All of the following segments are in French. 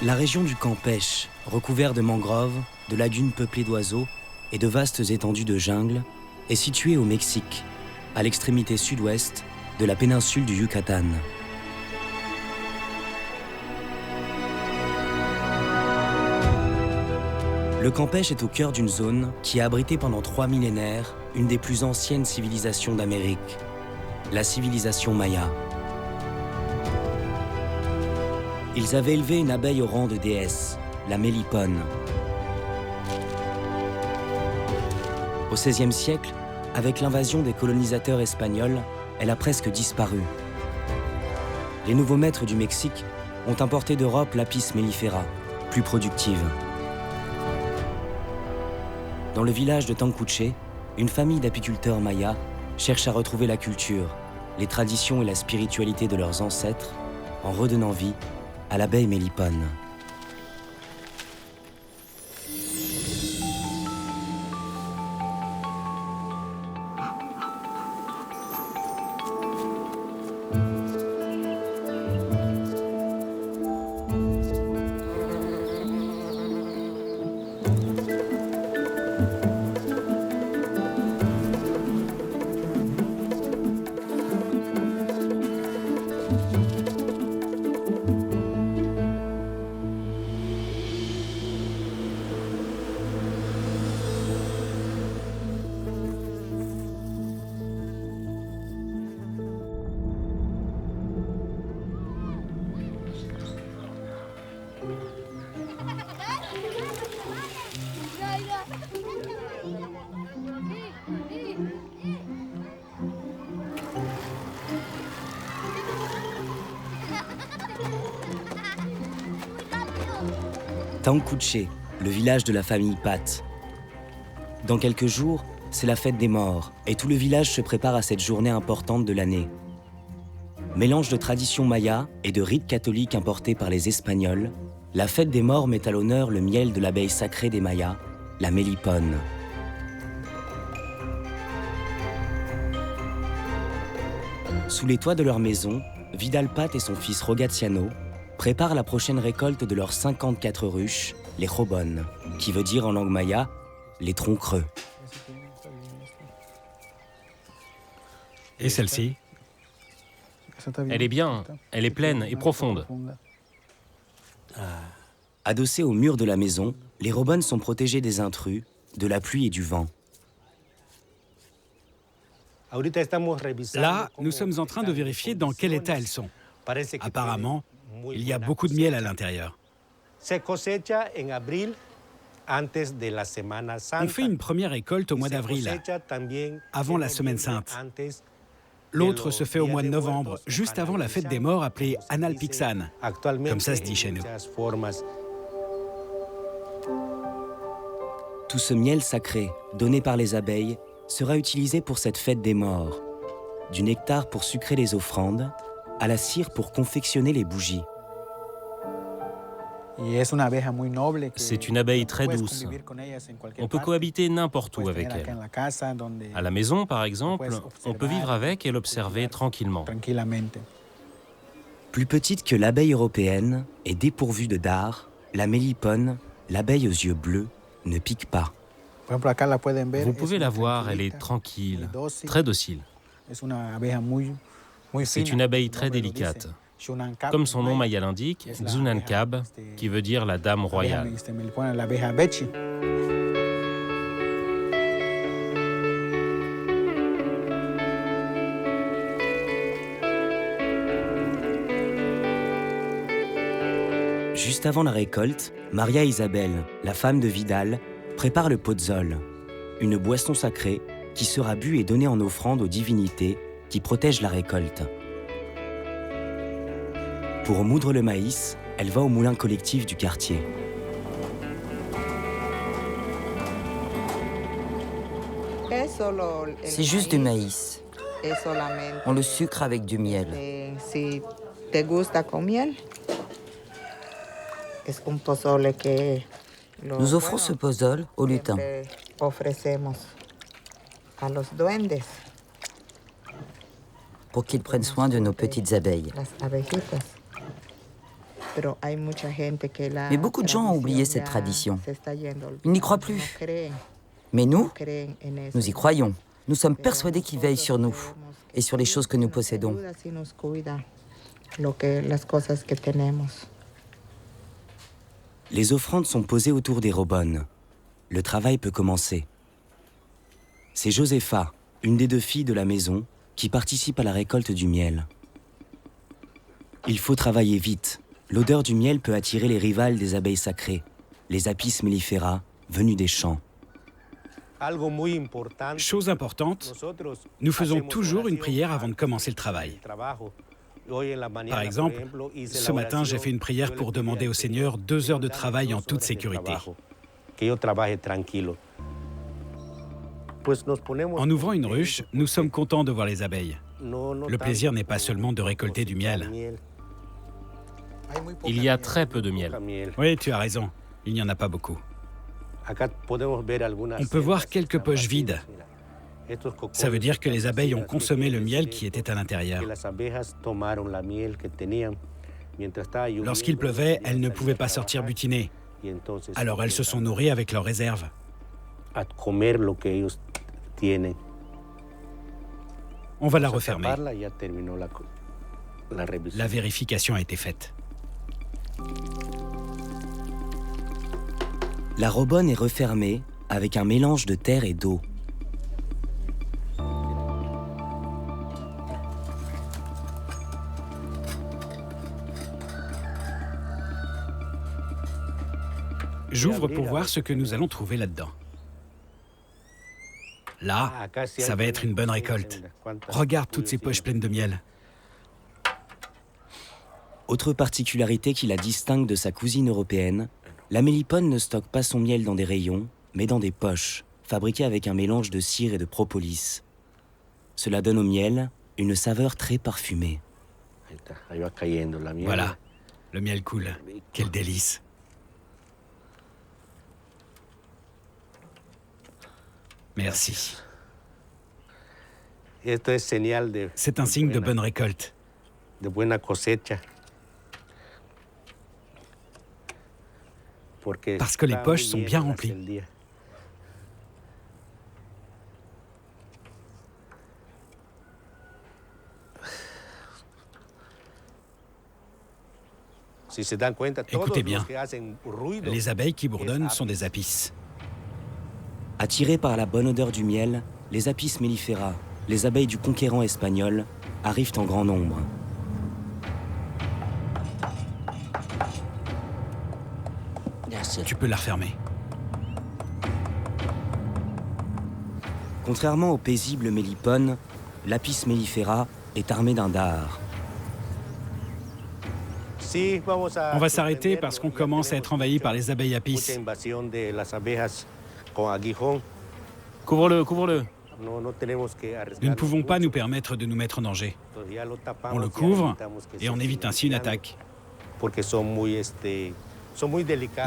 La région du Campeche, recouverte de mangroves, de lagunes peuplées d'oiseaux et de vastes étendues de jungle, est située au Mexique, à l'extrémité sud-ouest de la péninsule du Yucatan. Le Campeche est au cœur d'une zone qui a abrité pendant 3 millénaires une des plus anciennes civilisations d'Amérique, la civilisation Maya. Ils avaient élevé une abeille au rang de déesse, la mélipone. Au XVIe siècle, avec l'invasion des colonisateurs espagnols, elle a presque disparu. Les nouveaux maîtres du Mexique ont importé d'Europe l'Apis mellifera, plus productive. Dans le village de Tancuche, une famille d'apiculteurs mayas cherche à retrouver la culture, les traditions et la spiritualité de leurs ancêtres en redonnant vie à l'abeille mélipone. Tancuche, le village de la famille Pat. Dans quelques jours, c'est la fête des morts et tout le village se prépare à cette journée importante de l'année. Mélange de traditions mayas et de rites catholiques importés par les Espagnols, la fête des morts met à l'honneur le miel de l'abeille sacrée des Mayas, la mélipone. Sous les toits de leur maison, Vidal Pat et son fils Rogaciano préparent la prochaine récolte de leurs 54 ruches, les jobon, qui veut dire en langue maya les troncs creux. Et celle-ci? Elle est bien, elle est pleine et profonde. Adossés au mur de la maison, les jobon sont protégés des intrus, de la pluie et du vent. Là, nous sommes en train de vérifier dans quel état elles sont. Apparemment, il y a beaucoup de miel à l'intérieur. On fait une première récolte au mois d'avril, avant la Semaine Sainte. L'autre se fait au mois de novembre, juste avant la fête des morts appelée Analpixan, comme ça se dit chez nous. Tout ce miel sacré, donné par les abeilles, sera utilisé pour cette fête des morts. Du nectar pour sucrer les offrandes, à la cire pour confectionner les bougies. C'est une abeille très douce. On peut cohabiter n'importe où avec elle. À la maison, par exemple, on peut vivre avec et l'observer tranquillement. Plus petite que l'abeille européenne et dépourvue de dard, la mélipone, l'abeille aux yeux bleus, ne pique pas. Vous pouvez la voir, elle est tranquille, très docile. C'est une abeille très délicate. Comme son nom maya l'indique, Xunancab, qui veut dire la dame royale. Juste avant la récolte, Maria Isabel, la femme de Vidal, prépare le pozol, une boisson sacrée qui sera bue et donnée en offrande aux divinités qui protègent la récolte. Pour moudre le maïs, elle va au moulin collectif du quartier. C'est juste du maïs. On le sucre avec du miel. Nous offrons ce pozol aux lutins. Pour qu'ils prennent soin de nos petites abeilles. Mais beaucoup de gens ont oublié cette tradition. Ils n'y croient plus. Mais nous y croyons. Nous sommes persuadés qu'il veille sur nous et sur les choses que nous possédons. Les offrandes sont posées autour des robones. Le travail peut commencer. C'est Josefa, une des 2 filles de la maison, qui participe à la récolte du miel. Il faut travailler vite. L'odeur du miel peut attirer les rivales des abeilles sacrées, les Apis mellifera, venus des champs. Chose importante, nous faisons toujours une prière avant de commencer le travail. Par exemple, ce matin, j'ai fait une prière pour demander au Seigneur 2 heures de travail en toute sécurité. En ouvrant une ruche, nous sommes contents de voir les abeilles. Le plaisir n'est pas seulement de récolter du miel. Il y a très peu de miel. Oui, tu as raison, il n'y en a pas beaucoup. On peut voir quelques poches vides. Ça veut dire que les abeilles ont consommé le miel qui était à l'intérieur. Lorsqu'il pleuvait, elles ne pouvaient pas sortir butiner. Alors elles se sont nourries avec leurs réserves. On va la refermer. La vérification a été faite. La robone est refermée avec un mélange de terre et d'eau. J'ouvre pour voir ce que nous allons trouver là-dedans. Là, ça va être une bonne récolte. Regarde toutes ces poches pleines de miel. Autre particularité qui la distingue de sa cousine européenne, la mélipone ne stocke pas son miel dans des rayons, mais dans des poches, fabriquées avec un mélange de cire et de propolis. Cela donne au miel une saveur très parfumée. Voilà, le miel coule. Quel délice! Merci. C'est un signe de bonne récolte. Parce que les poches sont bien remplies. Écoutez bien, les abeilles qui bourdonnent sont des apis. Attirées par la bonne odeur du miel, les Apis mellifera, les abeilles du conquérant espagnol, arrivent en grand nombre. Tu peux la refermer. Contrairement aux paisibles mélipones, l'Apis mellifera est armé d'un dard. On va s'arrêter parce qu'on commence à être envahi par les abeilles apis. Couvre-le, couvre-le. Nous ne pouvons pas nous permettre de nous mettre en danger. On le couvre et on évite ainsi une attaque.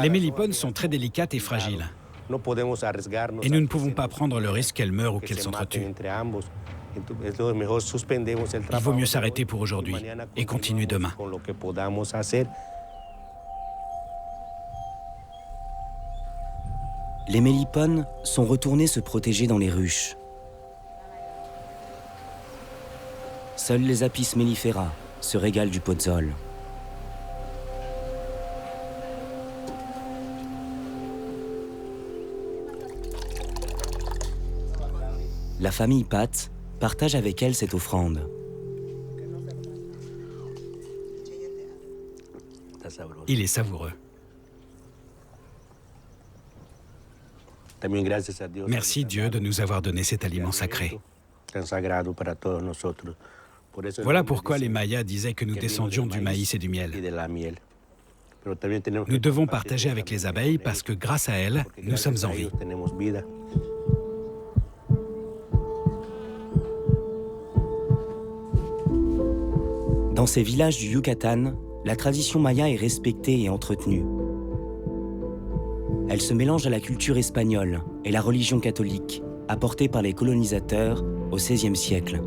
Les mélipones sont très délicates et fragiles. Et nous ne pouvons pas prendre le risque qu'elles meurent ou qu'elles s'entretuent. Il vaut mieux s'arrêter pour aujourd'hui et continuer demain. Les mélipones sont retournés se protéger dans les ruches. Seuls les Apis mellifera se régalent du pozzol. La famille Pat partage avec elle cette offrande. Il est savoureux. Merci Dieu de nous avoir donné cet aliment sacré. Voilà pourquoi les Mayas disaient que nous descendions du maïs et du miel. Nous devons partager avec les abeilles parce que grâce à elles, nous sommes en vie. Dans ces villages du Yucatan, la tradition maya est respectée et entretenue. Elle se mélange à la culture espagnole et la religion catholique, apportée par les colonisateurs au XVIe siècle.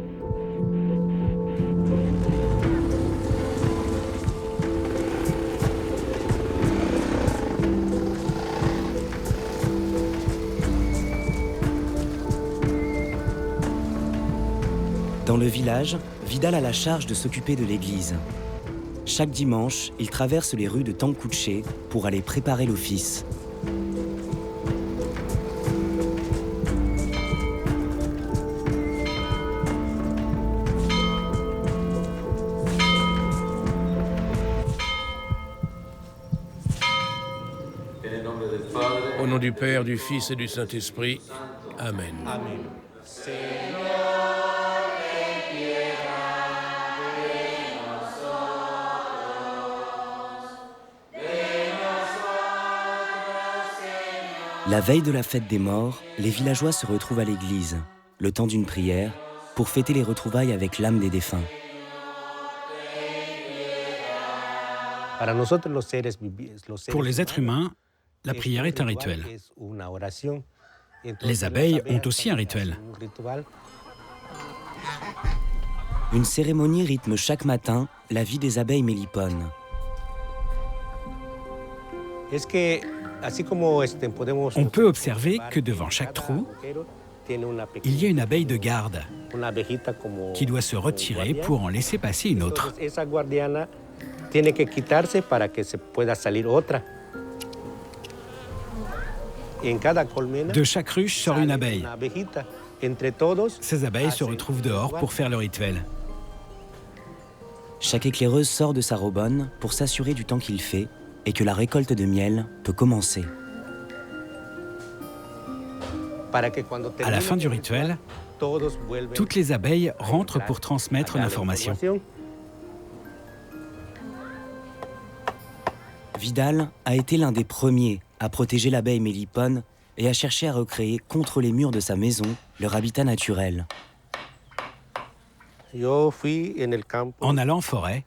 Dans le village, Vidal a la charge de s'occuper de l'église. Chaque dimanche, il traverse les rues de Tancuche pour aller préparer l'office. Au nom du Père, du Fils et du Saint-Esprit. Amen. Amen. La veille de la fête des morts, les villageois se retrouvent à l'église, le temps d'une prière, pour fêter les retrouvailles avec l'âme des défunts. Pour les êtres humains, la prière est un rituel. Les abeilles ont aussi un rituel. Une cérémonie rythme chaque matin la vie des abeilles mélipones. On peut observer que devant chaque trou, il y a une abeille de garde qui doit se retirer pour en laisser passer une autre. De chaque ruche sort une abeille. Ces abeilles se retrouvent dehors pour faire le rituel. Chaque éclaireuse sort de sa robonne pour s'assurer du temps qu'il fait et que la récolte de miel peut commencer. À la fin du rituel, toutes les abeilles rentrent pour transmettre l'information. Vidal a été l'un des premiers à protéger l'abeille mélipone et à chercher à recréer contre les murs de sa maison leur habitat naturel. En allant en forêt,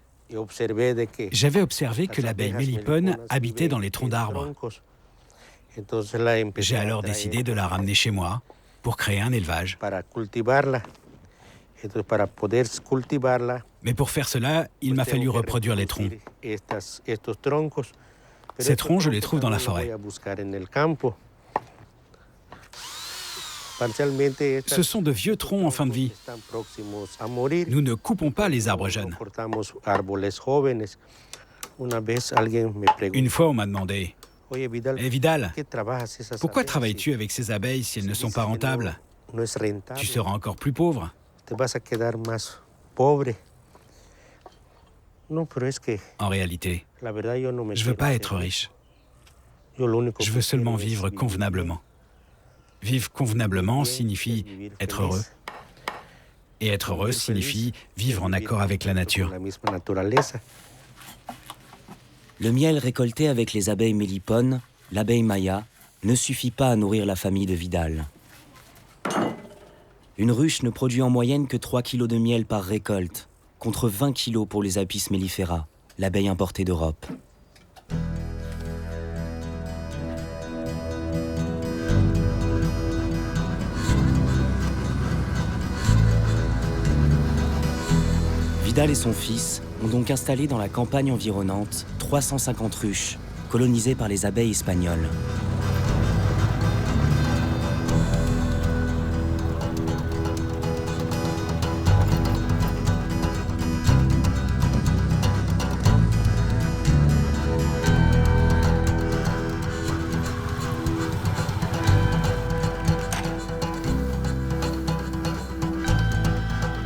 j'avais observé que l'abeille mélipone habitait dans les troncs d'arbres. J'ai alors décidé de la ramener chez moi pour créer un élevage. Mais pour faire cela, il m'a fallu reproduire les troncs. Ces troncs, je les trouve dans la forêt. Ce sont de vieux troncs en fin de vie. Nous ne coupons pas les arbres jeunes. Une fois, on m'a demandé « Eh Vidal, pourquoi travailles-tu avec ces abeilles si elles ne sont pas rentables? Tu seras encore plus pauvre. » En réalité, je ne veux pas être riche. Je veux seulement vivre convenablement. Vivre convenablement signifie être heureux. Et être heureux signifie vivre en accord avec la nature. Le miel récolté avec les abeilles mélipones, l'abeille Maya, ne suffit pas à nourrir la famille de Vidal. Une ruche ne produit en moyenne que 3 kilos de miel par récolte, contre 20 kilos pour les Apis mellifera, l'abeille importée d'Europe. Vidal et son fils ont donc installé dans la campagne environnante 350 ruches, colonisées par les abeilles espagnoles.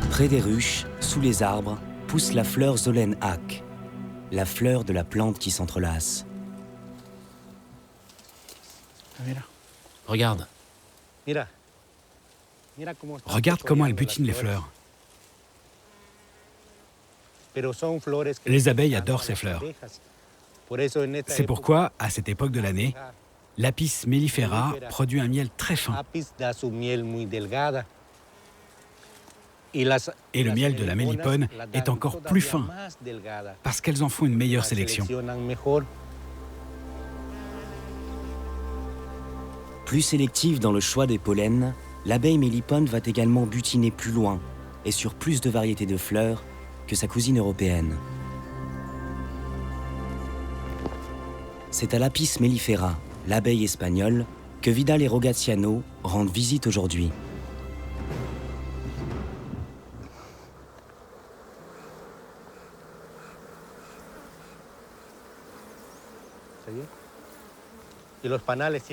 Près des ruches, sous les arbres, pousse la fleur Zolenhak, la fleur de la plante qui s'entrelace. Regarde. Regarde comment elle butine les fleurs. Les abeilles adorent ces fleurs. C'est pourquoi, à cette époque de l'année, l'Apis mellifera produit un miel très fin. Et le miel de la mélipone est encore plus fin, parce qu'elles en font une meilleure sélection. Plus sélective dans le choix des pollens, l'abeille mélipone va également butiner plus loin et sur plus de variétés de fleurs que sa cousine européenne. C'est à l'Apis mellifera, l'abeille espagnole, que Vidal et Rogaciano rendent visite aujourd'hui.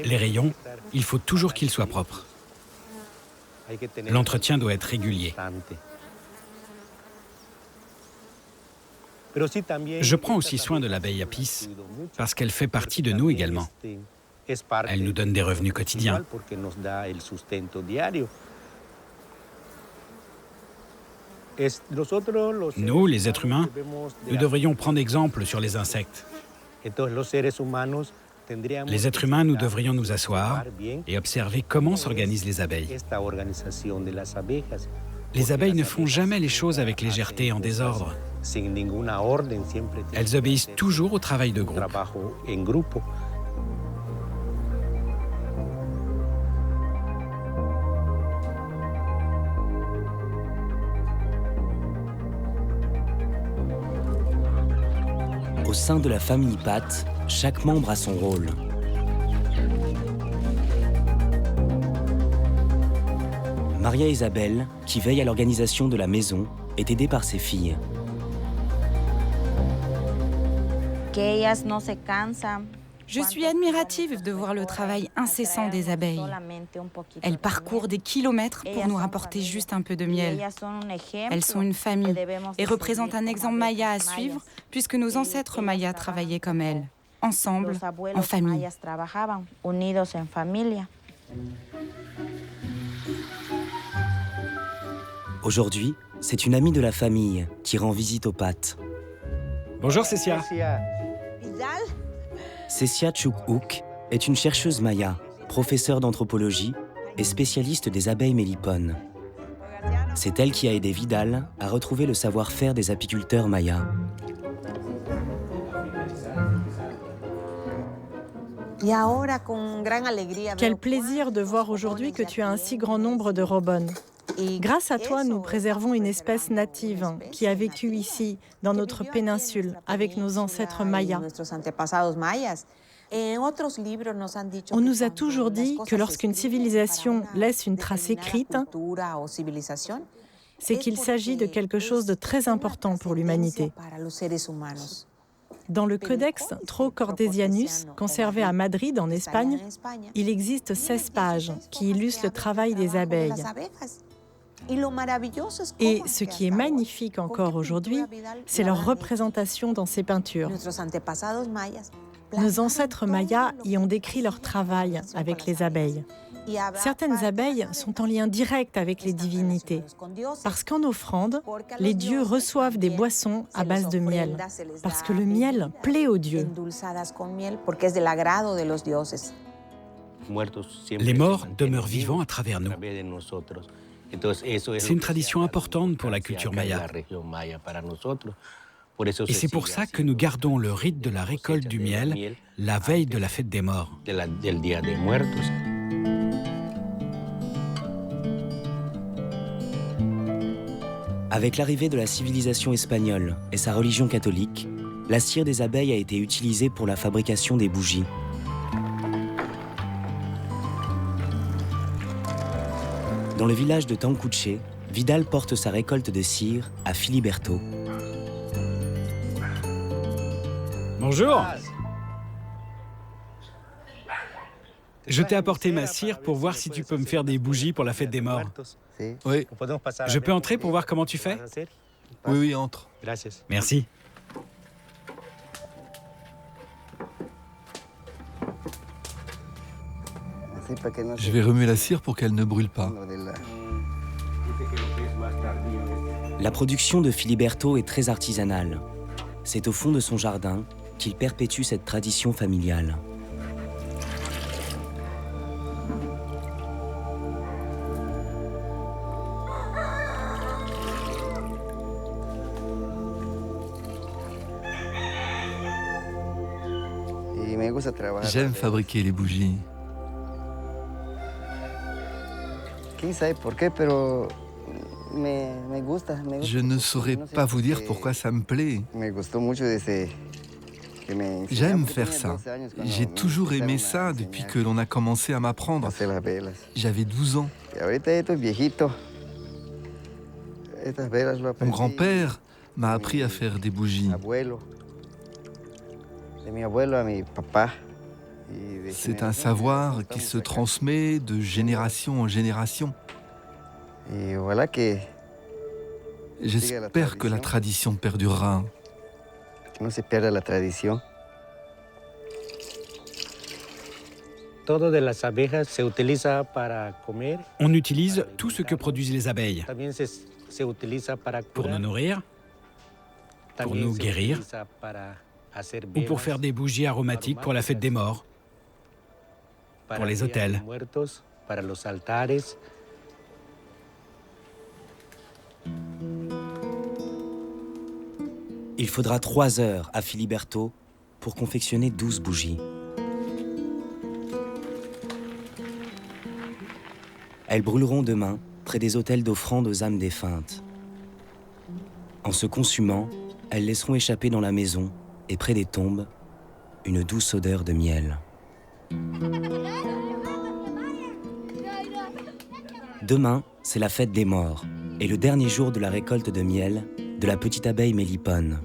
Les rayons, il faut toujours qu'ils soient propres. L'entretien doit être régulier. Je prends aussi soin de l'abeille Apis parce qu'elle fait partie de nous également. Elle nous donne des revenus quotidiens. Nous, les êtres humains, nous devrions prendre exemple sur les insectes. Les êtres humains, nous devrions nous asseoir et observer comment s'organisent les abeilles. Les abeilles ne font jamais les choses avec légèreté et en désordre. Elles obéissent toujours au travail de groupe. Au sein de la famille Pat, chaque membre a son rôle. Maria Isabel, qui veille à l'organisation de la maison, est aidée par ses filles. Je suis admirative de voir le travail incessant des abeilles. Elles parcourent des kilomètres pour nous rapporter juste un peu de miel. Elles sont une famille et représentent un exemple maya à suivre puisque nos ancêtres mayas travaillaient comme elles, ensemble, en famille. Aujourd'hui, c'est une amie de la famille qui rend visite aux Pat. Bonjour Cécia. Cécia Chuk-Houk est une chercheuse maya, professeure d'anthropologie et spécialiste des abeilles mélipones. C'est elle qui a aidé Vidal à retrouver le savoir-faire des apiculteurs mayas. Quel plaisir de voir aujourd'hui que tu as un si grand nombre de robones. Grâce à toi, nous préservons une espèce native qui a vécu ici, dans notre péninsule, avec nos ancêtres mayas. On nous a toujours dit que lorsqu'une civilisation laisse une trace écrite, c'est qu'il s'agit de quelque chose de très important pour l'humanité. Dans le Codex Trocordesianus, conservé à Madrid, en Espagne, il existe 16 pages qui illustrent le travail des abeilles. Et ce qui est magnifique encore aujourd'hui, c'est leur représentation dans ces peintures. Nos ancêtres mayas y ont décrit leur travail avec les abeilles. Certaines abeilles sont en lien direct avec les divinités, parce qu'en offrande, les dieux reçoivent des boissons à base de miel, parce que le miel plaît aux dieux. Les morts demeurent vivants à travers nous. C'est une tradition importante pour la culture maya. Et c'est pour ça que nous gardons le rite de la récolte du miel la veille de la fête des morts. Avec l'arrivée de la civilisation espagnole et sa religion catholique, la cire des abeilles a été utilisée pour la fabrication des bougies. Dans le village de Tancuche, Vidal porte sa récolte de cire à Filiberto. Bonjour. Je t'ai apporté ma cire pour voir si tu peux me faire des bougies pour la fête des morts. Oui. Je peux entrer pour voir comment tu fais? Oui, entre. Merci. Je vais remuer la cire pour qu'elle ne brûle pas. La production de Filiberto est très artisanale. C'est au fond de son jardin qu'il perpétue cette tradition familiale. J'aime fabriquer les bougies. Je ne saurais pas vous dire pourquoi ça me plaît. J'aime faire ça. J'ai toujours aimé ça depuis que l'on a commencé à m'apprendre. J'avais 12 ans. Mon grand-père m'a appris à faire des bougies. C'est un savoir qui se transmet de génération en génération. J'espère que la tradition perdurera. On utilise tout ce que produisent les abeilles pour nous nourrir, pour nous guérir, ou pour faire des bougies aromatiques pour la fête des morts, pour les autels. Il faudra 3 heures à Filiberto pour confectionner 12 bougies. Elles brûleront demain près des autels d'offrande aux âmes défuntes. En se consumant, elles laisseront échapper dans la maison et près des tombes une douce odeur de miel. Demain, c'est la fête des morts et le dernier jour de la récolte de miel de la petite abeille mélipone.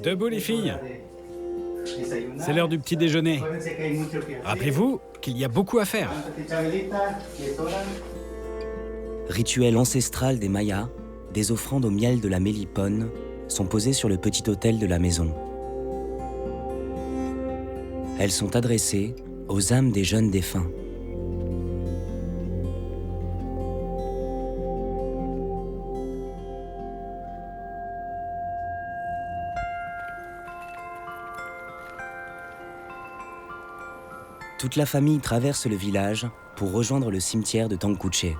Debout les filles, c'est l'heure du petit déjeuner. Rappelez-vous qu'il y a beaucoup à faire. Rituel ancestral des Mayas, des offrandes au miel de la mélipone sont posées sur le petit autel de la maison. Elles sont adressées aux âmes des jeunes défunts. Toute la famille traverse le village pour rejoindre le cimetière de Tancuche.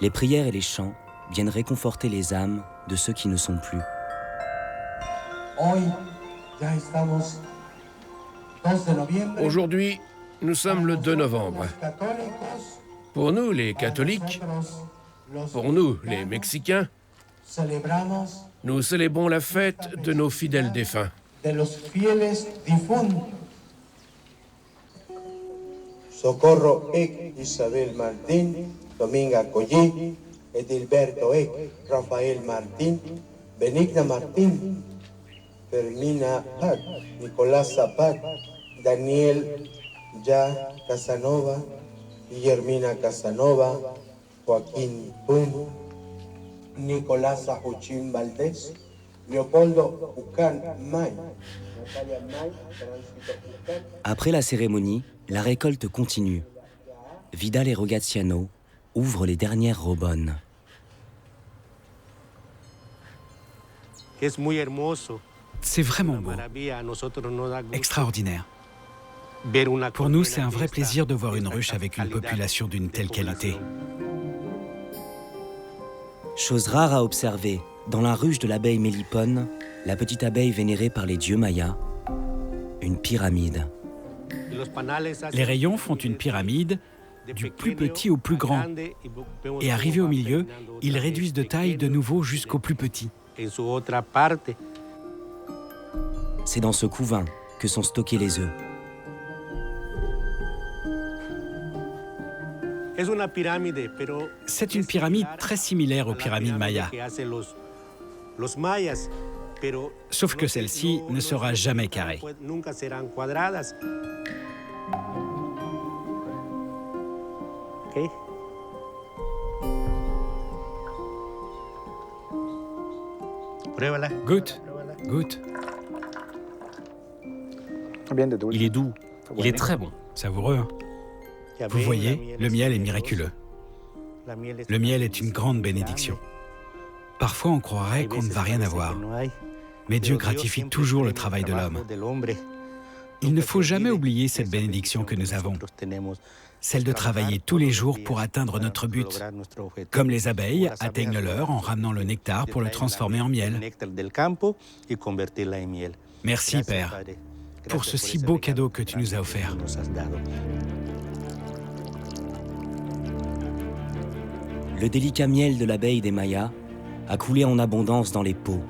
Les prières et les chants viennent réconforter les âmes de ceux qui ne sont plus. Aujourd'hui, nous sommes le 2 novembre. Pour nous, les catholiques, pour nous, les Mexicains, nous célébrons la fête de nos fidèles défunts. Socorro Ek, Isabel Martín, Dominga Collí, Edilberto Ek, Rafael Martín, Benigna Martín, Fermina Pac, Nicolás Zapac, Daniel Ya Casanova, Guillermina Casanova, Joaquín Pum, Nicolás Ajuchín Valdés, Leopoldo Ucán May, Natalia May, Tránsito Ucán. Après la cérémonie, la récolte continue. Vidal et Rogaziano ouvrent les dernières robonnes. C'est vraiment beau, extraordinaire. Pour nous, c'est un vrai plaisir de voir une ruche avec une population d'une telle qualité. Chose rare à observer, dans la ruche de l'abeille mélipone, la petite abeille vénérée par les dieux mayas, une pyramide. Les rayons font une pyramide du plus petit au plus grand. Et arrivés au milieu, ils réduisent de taille de nouveau jusqu'au plus petit. C'est dans ce couvain que sont stockés les œufs. C'est une pyramide très similaire aux pyramides mayas. Sauf que celle-ci ne sera jamais carrée. Okay. Goûte, goûte. Il est doux, il est très bon. Savoureux, hein? Vous voyez, le miel est miraculeux. Le miel est une grande bénédiction. Parfois, on croirait qu'on ne va rien avoir. Mais Dieu gratifie toujours le travail de l'homme. Il ne faut jamais oublier cette bénédiction que nous avons, celle de travailler tous les jours pour atteindre notre but, comme les abeilles atteignent le leur en ramenant le nectar pour le transformer en miel. Merci, Père, pour ce si beau cadeau que tu nous as offert. Le délicat miel de l'abeille des Mayas a coulé en abondance dans les pots.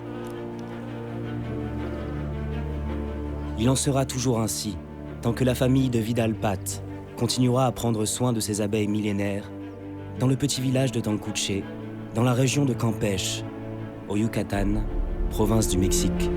Il en sera toujours ainsi, tant que la famille de Vidal-Pat continuera à prendre soin de ces abeilles millénaires dans le petit village de Tancuche, dans la région de Campeche, au Yucatan, province du Mexique.